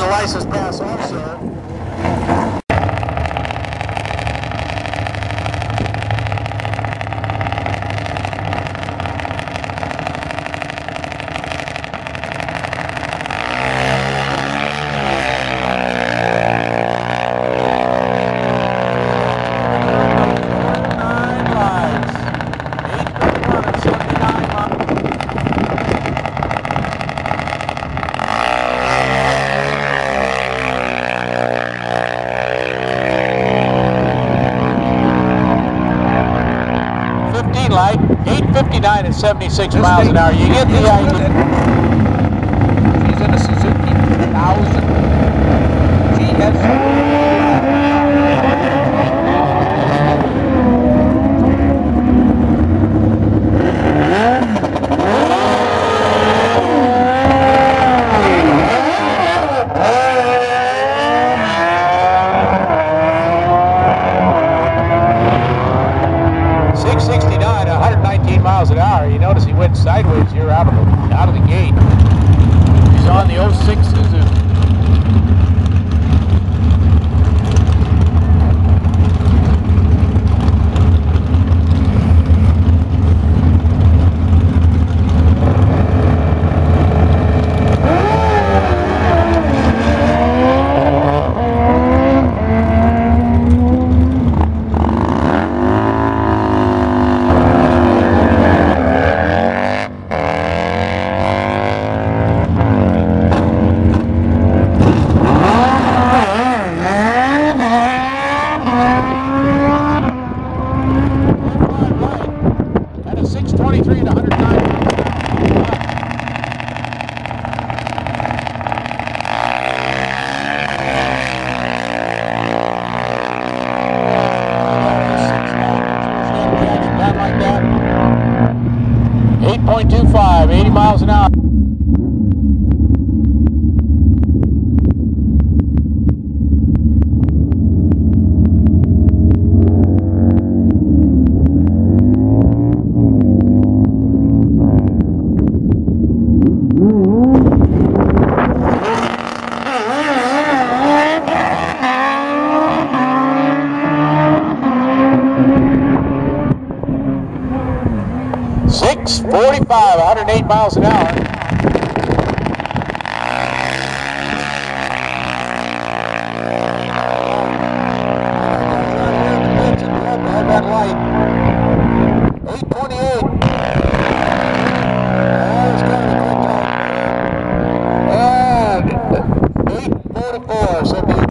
a license pass also. Light, 8:59 at 76 miles an hour. You get the idea. She's in a Suzuki 1000 GS. Miles an hour. You notice he went sideways here out of the gate. He's on the 06 Suzuki. Like that. 8.25, 80 miles an hour. .45, 108 miles an hour. That light.